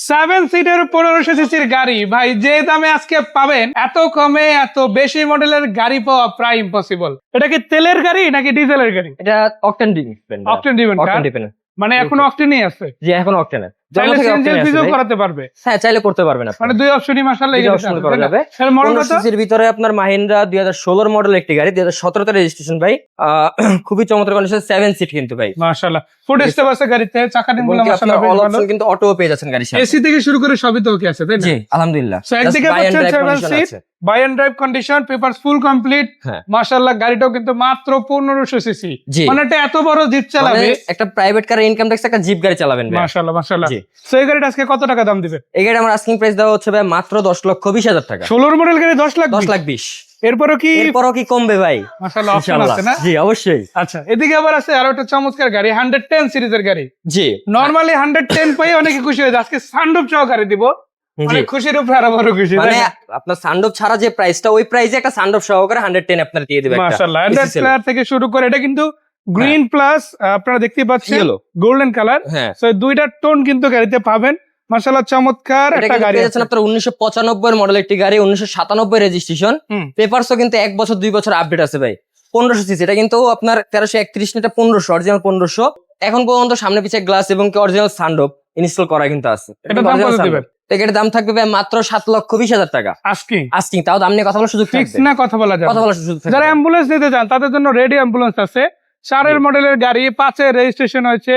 7 সিটের 1500 সিসির গাড়ি ভাই যে দামে আজকে পাবেন, এত কমে এত বেশি মডেলের গাড়ি পাওয়া প্রায় ইম্পসিবল। এটা কি তেলের গাড়ি নাকি ডিজেলের গাড়ি? এটা octane depend. Octane depend. Octane depend. মানে এখন অকটেনই আছে? জি এখন অকটেন। চাইলে সিএনজি বিজও করাতে পারবে? হ্যাঁ চাইলে করতে পারবেন আপনি। মানে দুই অপশনই মাশাআল্লাহ এই অপশন করা যাবে। এর মডেল কত? সিসির ভিতরে আপনার মাহিন্দ্রা 2016 মডেল একটি গাড়ি, 2017 তে রেজিস্ট্রেশন ভাই। খুবই চমৎকার কন্ডিশন, 7 সিট কিন্তু ভাই মাশাআল্লাহ। ফুড স্টেপ আছে গাড়িতে, চাকা ডিমগুলো মাশাআল্লাহ অল অপশন কিন্তু অটো পেয়ে যাচ্ছেন গাড়ির সাথে। এসি থেকে শুরু করে সবই তো ওকে আছে তাই না? জি আলহামদুলিল্লাহ। সো একদিকে হচ্ছে 7 seat by end drive condition, papers full complete. মাশাআল্লাহ গাড়িটাও কিন্তু মাত্র 1500 সিসি। মানে এটা এত বড় জিপ চালাবে, একটা প্রাইভেট কার ইনকাম ট্যাক্স একটা জিপ গাড়ি চালাবেন ভাই। মাশাআল্লাহ মাশাআল্লাহ। সো এই গাড়িটা আজকে কত টাকা দাম দিবে? এই গাড়ি আমার আস্কিং প্রাইস দেওয়া হচ্ছে ভাই মাত্র 10,20,000 টাকা। 16 মডেল গাড়ি 10 লাখ 10,20,000। এরপরও কি কমবে ভাই? মাশাআল্লাহ অপশন আছে না? জি অবশ্যই। আচ্ছা এদিকে আবার আছে আরো একটা চমৎকার গাড়ি 110 সিরিজের গাড়ি। জি নরমালি 110 পাই অনেকে খুশি হয়ে যায়, আজকে সানরুফ সহ গাড়ি দিব, অনেক খুশির উপরে আরো বড় খুশি। মানে আপনার সানরুফ ছাড়া যে প্রাইসটা, ওই প্রাইসে একটা সানরুফ সহকারে 110 আপনার দিয়ে দিবে একটা। মাশাআল্লাহ 100 প্লেয়ার থেকে শুরু করে এটা কিন্তু গ্রিন প্লাস আপনারা দেখতে পাচ্ছেন গোল্ডেন কালার। সো দুইটা টোন কিন্তু গাড়িতে পাবেন। মাশাআল্লাহ চমৎকার একটা গাড়ি আছে। আপনার 1995 এর মডেল একটি গাড়ি, 1997 রেজিস্ট্রেশন, পেপারসও কিন্তু 1 বছর 2 বছর আপডেট আছে ভাই। 1500 সিসি, এটা কিন্তু আপনার 1331 না, এটা 1500 অরিজিনাল 1500। এখন পর্যন্ত সামনে পিছে গ্লাস এবং কি অরিজিনাল সানরুফ ইনস্টল করা কিন্তু আছে। এটা দাম কত দিবেন? এটার দাম থাকবে ভাই মাত্র 7,20,000 টাকা। আস্কিং তাও দাম নিয়ে কথা বলার সুযোগ থাকবে। ফিক্স না কথা বলা যাবে? কথা বলার সুযোগ থাকবে। যারা অ্যাম্বুলেন্স নিতে চান তাদের জন্য রেডি অ্যাম্বুলেন্স আছে। 4 এর মডেলের গাড়ি, 5 এর রেজিস্ট্রেশন হয়েছে।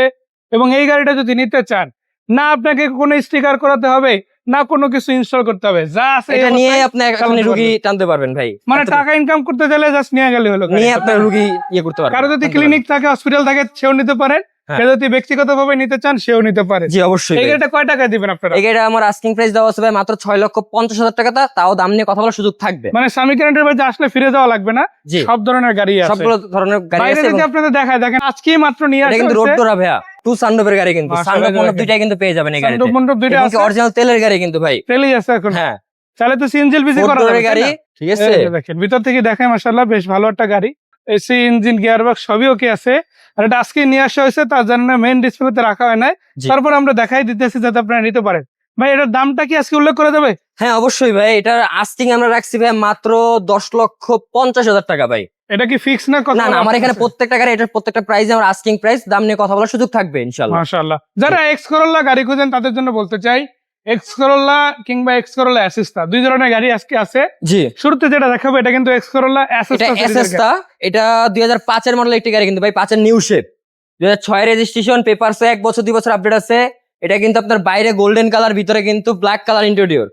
এবং এই গাড়িটা যদি নিতে চান, না আপনাকে কোনো স্টিকার করাতে হবে, না কোনো কিছু ইনস্টল করতে হবে, যা আছে এটা নিয়ে আপনি রোগী টানতে পারবেন ভাই। মানে টাকা ইনকাম করতে চাইলে জাস্ট নিয়ে গেলে হলো, নিয়ে আপনি রোগী করতে পারবেন। কারো যদি ক্লিনিক থাকে, হসপিটাল থাকে, সেও নিতে পারেন। কেউ যদি ব্যক্তিগতভাবে নিতে চান সেও নিতে পারে। জি অবশ্যই। এই গাড়িটা কয় টাকা দিবেন আপনারা? এই গাড়িটা আমার আস্কিং প্রাইস দেওয়া আছে ভাই মাত্র 6,50,000 টাকা। তাও দাম নিয়ে কথা বলার সুযোগ থাকবে। মানে স্বামী কারেন্টের বাড়িতে আসলে ফিরে যাওয়া লাগবে না, সব ধরনের গাড়ি আছে। সব ধরনের গাড়ি আছে। বাইরে যদি আপনাদের দেখায়, দেখেন আজকেই মাত্র নিয়ে আসছে। এটা কিন্তু রোড ডোরা ভাইয়া, টু সানরুফের গাড়ি কিন্তু। সানরুফ মন্ডপ দুইটাই কিন্তু পেয়ে যাবেন এই গাড়িতে। সানরুফ মন্ডপ দুইটা আছে। অরিজিনাল তেলের গাড়ি কিন্তু ভাই। তেলই আছে এখন। হ্যাঁ তাহলে তো সিএনজি বিজি করা যাবে গাড়ি। ঠিক আছে দেখেন ভিতর থেকে দেখায় মাশাআল্লাহ বেশ ভালো একটা গাড়ি। এসি, ইঞ্জিন, গিয়ারবক্স সবই ওকে আছে। আর এটা আজকে নিয়ে আসা হয়েছে, তার জন্য মেইন ডিসপ্লেতে রাখা হয় নাই। তারপর আমরা দেখাই দিতেছি যাতে আপনারা নিতে পারেন। ভাই এটার দামটা কি আজকে উল্লেখ করা যাবে? হ্যাঁ অবশ্যই ভাই। এটার আস্কিং আমরা রাখছি ভাই মাত্র 10,50,000 টাকা ভাই। এটা কি ফিক্স না কথা? না আমার এখানে প্রত্যেকটা গাড়ি, এটার প্রত্যেকটা প্রাইস আমার আস্কিং প্রাইস, দাম নিয়ে কথা বলার সুযোগ থাকবে ইনশাআল্লাহ। মাশাআল্লাহ। যারা এক্স করোলা গাড়ি খুঁজেন তাদের জন্য বলতে চাই, এক্স করোলা কিংবা এক্স করোলা অ্যাসিস্টা দুই ধরনের গাড়ি আজকে আছে। জি শুরুতে যেটা দেখাবো এটা কিন্তু এক্স করোলা অ্যাসিস্টা। এটা 2005 এর মডেল একটি গাড়ি কিন্তু ভাই, 5 এর নিউ শেপ, 2006 রেজিস্ট্রেশন, পেপারস 1 বছর 2 বছর আপডেট আছে। এটা কিন্তু আপনার বাইরে গোল্ডেন কালার, ভিতরে কিন্তু ব্ল্যাক কালার ইন্টেরিয়র।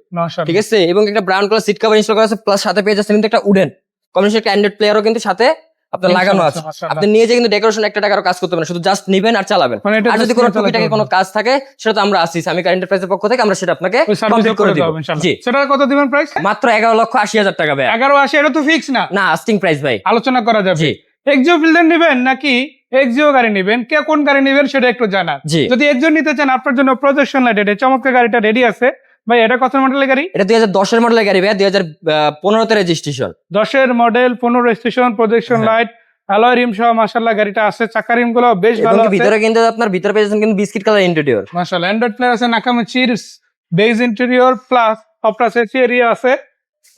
ঠিক আছে, এবং একটা brown colour seat cover install করা আছে, প্লাস সাথে পেয়ে যাচ্ছে কিন্তু একটা উডেন কমিউনিকেশন একটা অ্যান্ড্রয়েড প্লেয়ারও কিন্তু সাথে আপনার লাগানো আছে। আপনি নিয়ে যে কিন্তু ডেকোরেশন একটা টাকারও কাজ করতে পারেন, শুধু জাস্ট নিবেন আর চালাবেন। আর যদি কোনো টুকিটাকি কোনো কাজ থাকে সেটা তো আমরা আসি আমি কারেন্ট প্রাইসের পক্ষ থেকে, আমরা সেটা আপনাকে কমপ্লিট করে দিব। জি সেটা কত দিবেন প্রাইস? মাত্র 11,80,000 টাকা ভাই। 11,80 এটা তো ফিক্স না, না আস্কিং প্রাইস ভাই, আলোচনা করা যাবে। জি এক্সিও ফিল্ডার নেবেন নাকি এক্সিও গাড়ি নেবেন, কে কোন গাড়ি নেবেন সেটা একটু জানান। যদি এক্সিও নিতে চান আপনার জন্য প্রজেকশন লাইট এটা চমৎকার গাড়িটা রেডি আছে। ভাই এটা কত মডেলের গাড়ি? এটা 2010 এর মডেলের গাড়ি ভাই, 2015 তে রেজিস্ট্রেশন। 10 এর model, 15 registration, projection light, alloy rim সহ মাশাআল্লাহ গাড়িটা আছে। চাকা রিম গুলো বেশ ভালো আছে। ভিতরে কিন্তু আপনার ভিতরে পেয়েছেন কিন্তু বিস্কিট কালার ইন্টেরিয়র। মাশাআল্লাহ অ্যান্ড্রয়েড প্লেয়ার আছে, নাকামিচির beige interior plus Apara সেসি area আছে।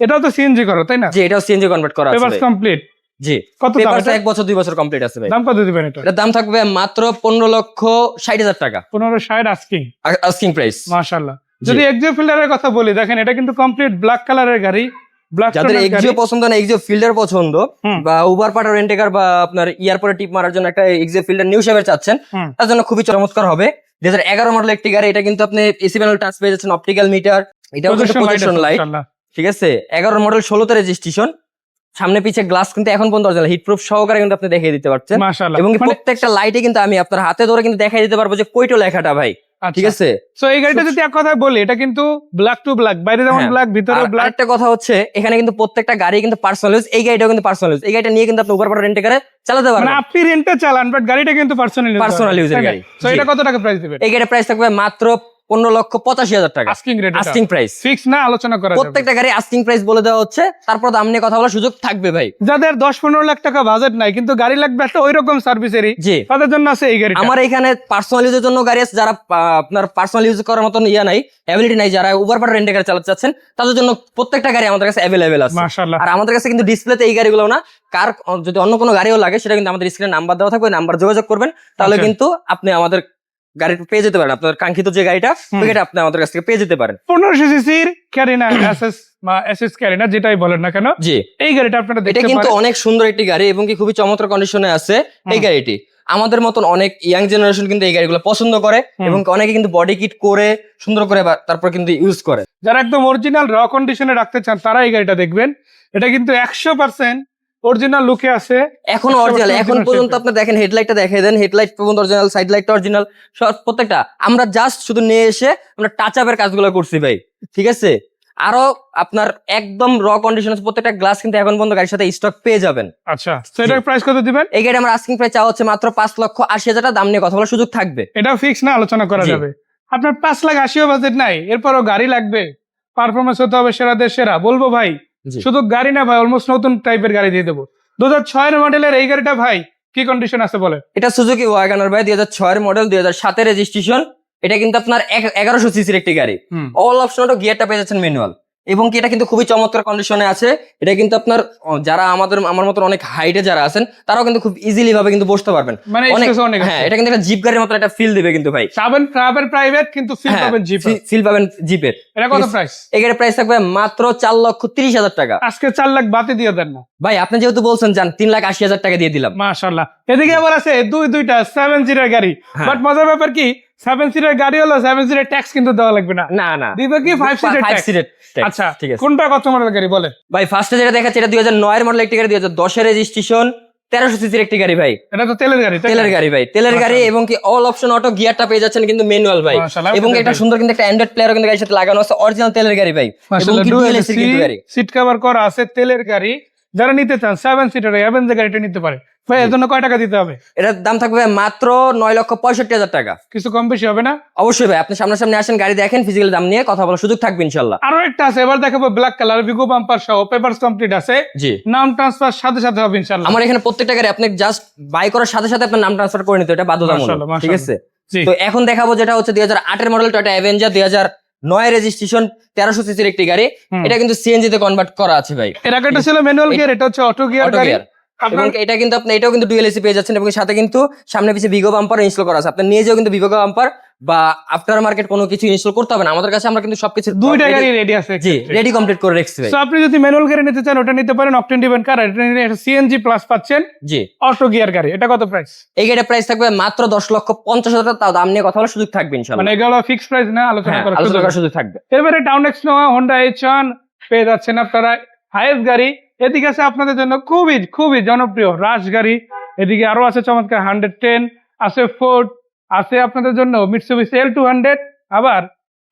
এটাও তো সিএনজি করা তাই না? জি এটাও সিএনজি কনভার্ট করা আছে। Papers complete. জি কত দাম? পেপারস 1 বছর 2 বছর কমপ্লিট আছে ভাই। দাম কত দিবেন এটা? এটার দাম থাকবে মাত্র 15,60,000 টাকা। 15,60 আস্কিং প্রাইস। মাশাআল্লাহ। যদি এক্সিও ফিল্ডারের কথা বলি, দেখেন এটা কিন্তু কমপ্লিট ব্ল্যাক কালারের গাড়ি। যাদের এক্সিও পছন্দ না, এক্সিও ফিল্ডার পছন্দ, বা উবার পাঠার রেন্টেকার বা আপনার এয়ারপোর্টে টিপ মারার জন্য একটা এক্সিও ফিল্ডার নিউ শেপের চাচ্ছেন, তার জন্য খুবই চমৎকার হবে। 2011 মডেল একটি গাড়ি, এটা কিন্তু আপনি এসি প্যানেল টাচ পেয়ে যাচ্ছেন, অপটিক্যাল মিটার, এটাও প্রজেকশন লাইট। ঠিক আছে, 11 মডেল 16 তে রেজিস্ট্রেশন, সামনে পিছে গ্লাস কিন্তু এখন পর্যন্ত অরিজিনাল হিট প্রুফ সহকারে কিন্তু আপনি দেখিয়ে দিতে পারছেন। এবং প্রত্যেকটা লাইটে কিন্তু আমি আপনার হাতে ধরে কিন্তু দেখাই দিতে পারবো যে কয়টো লেখাটা ভাই। ঠিক আছে, সো এই গাড়িটা যদি এক কথা বলি, এটা কিন্তু ব্ল্যাক টু ব্ল্যাক, বাইরে যেমন ব্ল্যাক ভিতরে ব্ল্যাক। একটা কথা হচ্ছে এখানে কিন্তু প্রত্যেকটা গাড়ি কিন্তু পার্সোনাল ইউজ, এই গাড়িটাও কিন্তু পার্সোনাল ইউজ। এই গাড়িটা নিয়ে কিন্তু আপনি উবার পাঠার রেন্টে করে চালাতে পারবেন। মানে আপনি রেন্টে চালান, বাট গাড়িটা কিন্তু পার্সোনাল ইউজের গাড়ি। সো এটা কত টাকা প্রাইস দিবেন? এই গাড়ির প্রাইস থাকবে মাত্র 15,85,000 টাকা asking rate asking price. Fix না, আলোচনা করা যাবে। প্রত্যেকটা গাড়ি আস্কিং প্রাইস বলে দেওয়া হচ্ছে, তারপর দাম নিয়ে কথা বলার সুযোগ থাকবে ভাই। যাদের 10-15 লাখ টাকা বাজেট নাই কিন্তু গাড়ি লাগবে একটা ওইরকম সার্ভিসেরই, জি, তাদের জন্য আছে এই গাড়িটা। আমার এখানে পার্সোনাল ইউজের জন্য গাড়ি আছে, যারা আপনার পার্সোনাল ইউজ করার মতন নাই, অ্যাবিলিটি নাই, যারা উবার পাটা রেন্টে গাড়ি চালাতে চাচ্ছেন, তাদের জন্য প্রত্যেকটা গাড়ি আমাদের কাছে অ্যাভেলেবেল আছে। মাশাআল্লাহ। আর আমাদের কাছে কিন্তু ডিসপ্লেতে এই গাড়িগুলো না, কার যদি অন্য কোনো গাড়িও লাগে সেটা কিন্তু আমাদের স্ক্রিনে নাম্বার দেওয়া থাকবে, নাম্বার যোগাযোগ করবেন, তাহলে আচ্ছা। কিন্তু আপনি আমাদের গাড়ি পেয়ে যেতে পারেন। আপনার কাঙ্ক্ষিত যে গাড়িটা, ওই গাড়িটা আপনি আমাদের কাছ থেকে পেয়ে যেতে পারেন। 1500 সিসির ক্যারিনা এসএস বা এসএস ক্যারিনা যেটাই বলেন না কেন, জি, এই গাড়িটা আপনারা এটা দেখতে কিন্তু পারেন। অনেক সুন্দর একটি গাড়ি এবং কি খুবই চমৎকার কন্ডিশনে আছে এই গাড়িটি। আমাদের মতন অনেক ইয়াং জেনারেশন কিন্তু এই গাড়িগুলো পছন্দ করে এবং অনেকে কিন্তু বডি কিট করে সুন্দর করে তারপর কিন্তু ইউজ করে। যারা একদম অরিজিনাল র কন্ডিশনে রাখতে চান তারা এই গাড়িটা দেখবেন। এটা কিন্তু 100% অরিজিনাল লুকে আছে। এখন অরিজিনাল, এখন পর্যন্ত আপনি দেখেন, হেডলাইটটা দেখে দেন, হেডলাইট পর্যন্ত অরিজিনাল, সাইড লাইটটা অরিজিনাল, সব প্রত্যেকটা। আমরা জাস্ট শুধু নিয়ে এসে আমরা টাচ আপের কাজগুলো করছি ভাই, ঠিক আছে। আরো আপনার একদম র কন্ডিশন আছে, প্রত্যেকটা গ্লাস কিন্তু এখন পর্যন্ত গাড়ির সাথে স্টক পেয়ে যাবেন। আচ্ছা, তো এটার প্রাইস কত দিবেন? এই গাড়ি আমার আস্কিং প্রাইস চাওয়া হচ্ছে মাত্র 5,80,000 টাকা, দাম নিয়ে কথা বলার সুযোগ থাকবে। এটা ফিক্স না, আলোচনা করা জি। যাবে। আপনার 5,80,000 বাজেট নাই, এরপরও গাড়ি লাগবে, পারফরমেন্স হতে হবে সেরাদের সেরা, বলবো ভাই জি। শুধু গাড়ি না ভাই, অলমোস্ট নতুন টাইপের গাড়ি দিয়ে দেবো। 2006 মডেলের এই গাড়িটা ভাই কি কন্ডিশন আছে বলে? এটা সুজুকি ওয়াগনার ভাই, 2006 মডেল, 2007 রেজিস্ট্রেশন। এটা কিন্তু আপনার 1100 সিসির একটি গাড়ি। অল অপশন অটো, গিয়ারটা পেয়ে যাচ্ছেন ম্যানুয়াল, এবং কি এটা কিন্তু খুবই চমৎকার কন্ডিশনে আছে। এটা কিন্তু আপনার যারা আমার মতন অনেক হাইটে যারা আছেন, তারাও কিন্তু খুব ইজিলি ভাবে কিন্তু বসতে পারবেন। মানে হ্যাঁ, এটা কিন্তু একটা জিপ গাড়ির মতো একটা ফিল দিবে কিন্তু ভাই। প্রাইভেট কিন্তু ফিল পাবেন জিপ, ফিল পাবেন জিপের। এটা কত প্রাইস? এর প্রাইস থাকবে মাত্র 4,30,000 টাকা। আজকে 4 লাখ বাতি দিয়ে দেন না ভাই, আপনি যেহেতু বলছেন যান, 3,80,000 টাকা দিয়ে দিলাম। মাশাআল্লাহ। এদিকে আবার আছে দুইটা 7 সিটার গাড়ি, হ্যাঁ। বাট মজার ব্যাপার কি 7 সিটার গাড়ি হলো 7 সিটার ট্যাক্স কিন্তু দেওয়া লাগবে না। না, দিবে কি 5 সিটার ট্যাক্স। আচ্ছা, ঠিক আছে কোনটা কত মডেল গাড়ি বলেন ভাই। ফার্স্টে যেটা দেখাচ্ছে এটা 2009 মডেল একটি গাড়ি, 2010 রেজিস্ট্রেশন, 1300 সিসির একটি গাড়ি ভাই। এটা তো তেলের গাড়ি, তাই না? তেলের গাড়ি ভাই, তেলের গাড়ি, এবং কি অল অপশন অটো, গিয়ারটা পেয়ে যাচ্ছেন কিন্তু ম্যানুয়াল ভাই, মাশাআল্লাহ। এবং কি একটা সুন্দর কিন্তু একটা অ্যান্ড্রয়েড প্লেয়ারও কিন্তু গাড়ির সাথে লাগানো আছে, অরিজিনাল তেলের গাড়ি ভাই, এবং কি ডুয়াল এসির কিন্তু গাড়ি। সিট কভার করা আছে, তেলের গাড়ি। যারা নিতে চান 7 সিটার অ্যাভেঞ্জার গাড়িটা নিতে পারে ভাই। এর জন্য কয় টাকা দিতে হবে? এটার দাম থাকবে মাত্র 9,65,000 টাকা। কিছু কম বেশি হবে না? অবশ্যই ভাই, আপনি সামনাসামনি আসেন, গাড়ি দেখেন, ফিজিক্যাল দাম নিয়ে কথা বলার সুযোগ থাকবে ইনশাল্লাহ। আরো একটা আছে, এবার দেখাবো ব্ল্যাক কালার, বিগো বাম্পার সহ, পেপারস কমপ্লিট আছে। জি, নাম ট্রান্সফার সাথে সাথে হবে ইনশাআল্লাহ। আমার এখানে প্রত্যেকটা গাড়ি আপনি জাস্ট বাই করার সাথে সাথে আপনার নাম ট্রান্সফার করে নিতে, এটা বাধ্যতামূলক, মাশাআল্লাহ, ঠিক আছে। জি। তো এখন দেখাবো যেটা হচ্ছে 2008 মডেল টয়োটা অ্যাভেঞ্জার, 2009 রেজিস্ট্রেশন, 1300 সিসির একটি গাড়ি। এটা কিন্তু সিএনজি তে কনভার্ট করা আছে ভাই। এর আগেটা ছিল ম্যানুয়াল গিয়ার, এটা হচ্ছে অটো গিয়ার অটো গাড়ি। গিয়ার, এবং এটা কিন্তু আপনি এটাও কিন্তু ডুয়াল এসি পেয়ে যাচ্ছেন, এবং সাথে কিন্তু সামনে পিছে বিগো বাম্পার ইনস্টল করা আছে। আপনি নিয়ে যাও কিন্তু বিগো বাম্পার বা আফটার মার্কেট কোনো কিছু ইনস্টল করতে হবে না, আমাদের কাছে আমরা কিন্তু সবকিছু দুইটা গাড়ি রেডি আছে। জি, রেডি কমপ্লিট করে রেখেছি ভাই। সো আপনি যদি ম্যানুয়াল গাড়ি নিতে চান ওটা নিতে পারেন, অকটেন ডিভেন কার, এটা সিএনজি প্লাস পাচ্ছেন। জি, অটো গিয়ার গাড়ি, এটা কত প্রাইস? এই গাড়ির প্রাইস থাকবে মাত্র 10,50,000 টাকা, তাও দাম নিয়ে কথা বলার সুযোগ থাকবে ইনশাআল্লাহ। মানে এগুলো ফিক্সড প্রাইস না, আলোচনা হ্যাঁ, করার আলোচনা সুযোগ করার আছে। সুযোগ থাকবে। এবারে টাউন এক্স নোয়া, হোন্ডা H1 পেয়ে যাচ্ছেন আপনারা, হাইয়েস্ট গাড়ি। এদিকে আছে আপনাদের জন্য খুবই খুবই জনপ্রিয় রাশ গাড়ি। এদিকে আরো আছে চমৎকার 110, আছে ফোর্ড, আছে আপনাদের জন্য মিটসুবিশি L200, আবার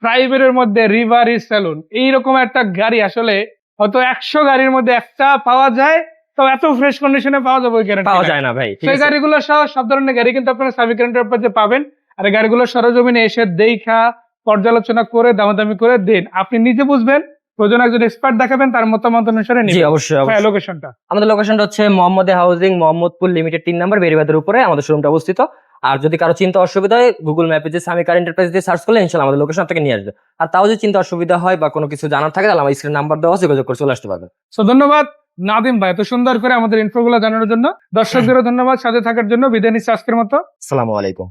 প্রাইভেটের মধ্যে রিভারি স্যালুন। এইরকম একটা গাড়ি আসলে হয়তো 100 গাড়ির মধ্যে একটা পাওয়া যায়, তো এত ফ্রেশ কন্ডিশনে পাওয়া যাবে ওই গ্যারান্টি পাওয়া যায় না ভাই, ঠিক সেই আছে। গাড়িগুলো সহ সব ধরনের গাড়ি কিন্তু আপনারা সার্ভিস গ্যারান্টির উপর পাবেন। আর এই গাড়িগুলো সরজমিনে এসে দেখা পর্যালোচনা করে দামাদামি করে দিন, আপনি নিজে বুঝবেন। প্রয়োজন একজন এক্সপার্ট দেখাবেন, তার মতামত অনুসারে জি, নিবেন। অবশ্যই ভাই, অবশ্যই। লোকেশনটা? আমাদের লোকেশনটা হচ্ছে মোহাম্মদে হাউজিং, মোহাম্মদপুর লিমিটেড 3 নম্বর, বেরিবাদের উপরে আমাদের শোরুমটা অবস্থিত। আর যদি কারো চিন্তা অসুবিধা হয়, গুগল ম্যাপে যে সামি কার এন্টারপ্রাইজ দিয়ে সার্চ করলে ইনশাআল্লাহ আমাদের লোকেশন থেকে নিয়ে আসবে। আর তাও যদি চিন্তা অসুবিধা হয় বা কোনো কিছু জানার থাকে, তাহলে আমার স্ক্রিন নাম্বার দেওয়া আছে, যোগাযোগ করে চলে আসতে পারবেন। সো ধন্যবাদ নাদিম ভাই এত সুন্দর করে আমাদের ইনফোগুলো জানানোর জন্য। দর্শকদেরও ধন্যবাদ সাথে থাকার জন্য। বিদায় নিচ্ছি আজকের মতো। আসসালামু আলাইকুম।